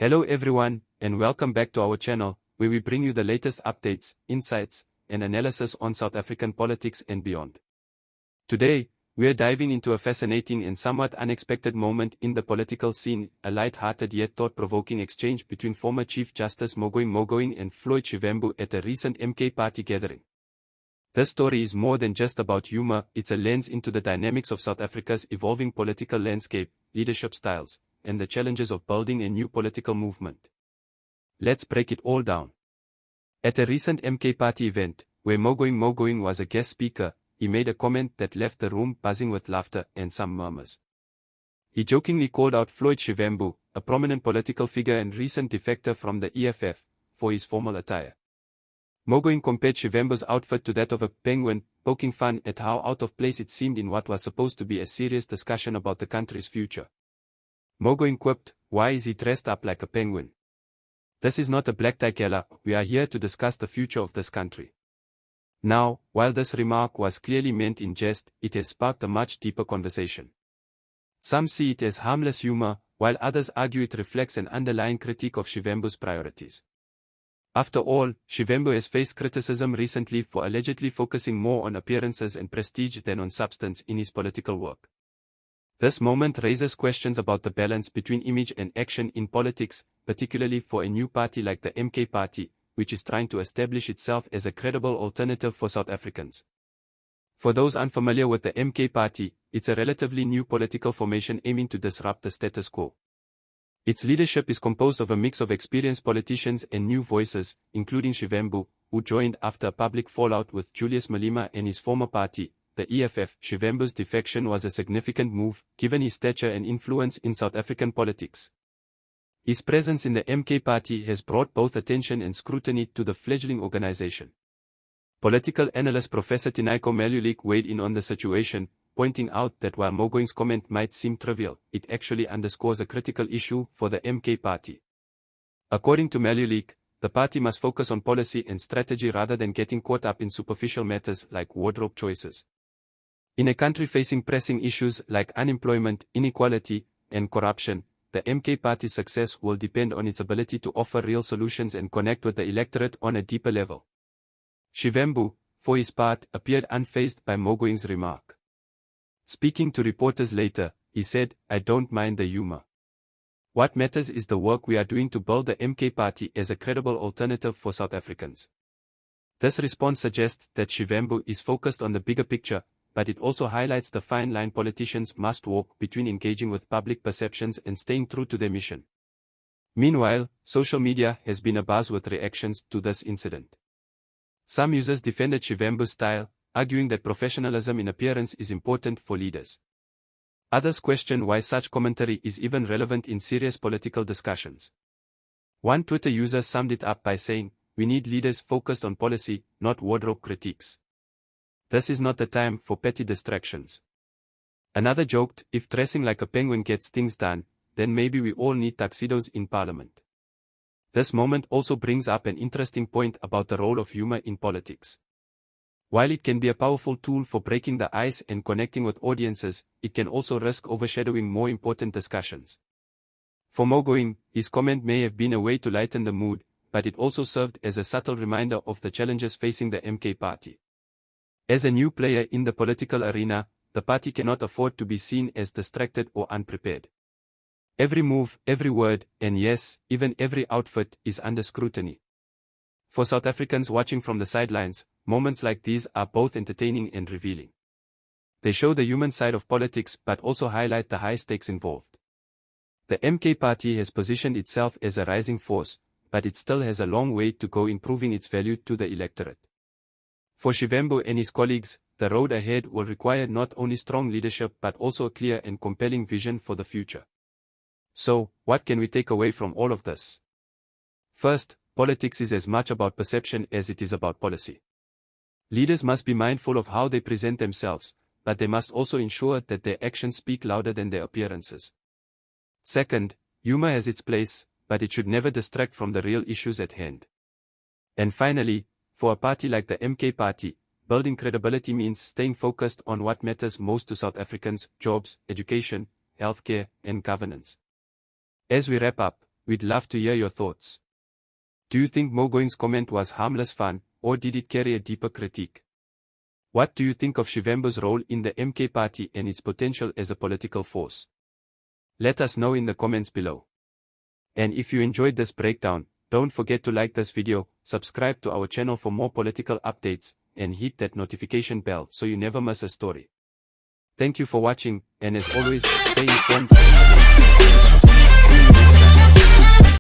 Hello everyone, and welcome back to our channel, where we bring you the latest updates, insights, and analysis on South African politics and beyond. Today, we are diving into a fascinating and somewhat unexpected moment in the political scene, a light-hearted yet thought-provoking exchange between former Chief Justice Mogoeng and Floyd Shivambu at a recent MK Party gathering. This story is more than just about humor, it's a lens into the dynamics of South Africa's evolving political landscape, leadership styles, and the challenges of building a new political movement. Let's break it all down. At a recent MK Party event, where Mogoeng was a guest speaker, he made a comment that left the room buzzing with laughter and some murmurs. He jokingly called out Floyd Shivambu, a prominent political figure and recent defector from the EFF, for his formal attire. Mogoeng compared Shivambu's outfit to that of a penguin, poking fun at how out of place it seemed in what was supposed to be a serious discussion about the country's future. Mogoeng quipped, "Why is he dressed up like a penguin? This is not a black tie gala, we are here to discuss the future of this country." Now, while this remark was clearly meant in jest, it has sparked a much deeper conversation. Some see it as harmless humor, while others argue it reflects an underlying critique of Shivambu's priorities. After all, Shivambu has faced criticism recently for allegedly focusing more on appearances and prestige than on substance in his political work. This moment raises questions about the balance between image and action in politics, particularly for a new party like the MK Party, which is trying to establish itself as a credible alternative for South Africans. For those unfamiliar with the MK Party, it's a relatively new political formation aiming to disrupt the status quo. Its leadership is composed of a mix of experienced politicians and new voices, including Shivambu, who joined after a public fallout with juliusmalema and his former party, the EFF. Shivambu's defection was a significant move, given his stature and influence in South African politics. His presence in the MK Party has brought both attention and scrutiny to the fledgling organization. Political analyst Professor Tinaiko Malulik weighed in on the situation, pointing out that while Mogoeng's comment might seem trivial, it actually underscores a critical issue for the MK Party. According to Malulik, the party must focus on policy and strategy rather than getting caught up in superficial matters like wardrobe choices. In a country facing pressing issues like unemployment, inequality, and corruption, the MK Party's success will depend on its ability to offer real solutions and connect with the electorate on a deeper level. Shivambu, for his part, appeared unfazed by Mogoeng's remark. Speaking to reporters later, he said, "I don't mind the humor. What matters is the work we are doing to build the MK Party as a credible alternative for South Africans." This response suggests that Shivambu is focused on the bigger picture, but it also highlights the fine line politicians must walk between engaging with public perceptions and staying true to their mission. Meanwhile, social media has been abuzz with reactions to this incident. Some users defended Shivambu's style, arguing that professionalism in appearance is important for leaders. Others question why such commentary is even relevant in serious political discussions. One Twitter user summed it up by saying, "We need leaders focused on policy, not wardrobe critiques. This is not the time for petty distractions." Another joked, "If dressing like a penguin gets things done, then maybe we all need tuxedos in Parliament." This moment also brings up an interesting point about the role of humor in politics. While it can be a powerful tool for breaking the ice and connecting with audiences, it can also risk overshadowing more important discussions. For Mogoeng, his comment may have been a way to lighten the mood, but it also served as a subtle reminder of the challenges facing the MK Party. As a new player in the political arena, the party cannot afford to be seen as distracted or unprepared. Every move, every word, and yes, even every outfit is under scrutiny. For South Africans watching from the sidelines, moments like these are both entertaining and revealing. They show the human side of politics but also highlight the high stakes involved. The MK Party has positioned itself as a rising force, but it still has a long way to go in proving its value to the electorate. For Shivambu and his colleagues, the road ahead will require not only strong leadership but also a clear and compelling vision for the future. So, what can we take away from all of this? First, politics is as much about perception as it is about policy. Leaders must be mindful of how they present themselves, but they must also ensure that their actions speak louder than their appearances. Second, humor has its place, but it should never distract from the real issues at hand. And finally, for a party like the MK Party, building credibility means staying focused on what matters most to South Africans: jobs, education, healthcare, and governance. As we wrap up, We'd love to hear your thoughts. Do you think Mogoeng's comment was harmless fun, or did it carry a deeper critique? What do you think of Shivambu's role in the MK party and its potential as a political force? Let us know in the comments below. And if you enjoyed this breakdown, don't forget to like this video, subscribe to our channel for more political updates, and hit that notification bell so you never miss a story. Thank you for watching, and as always, stay informed.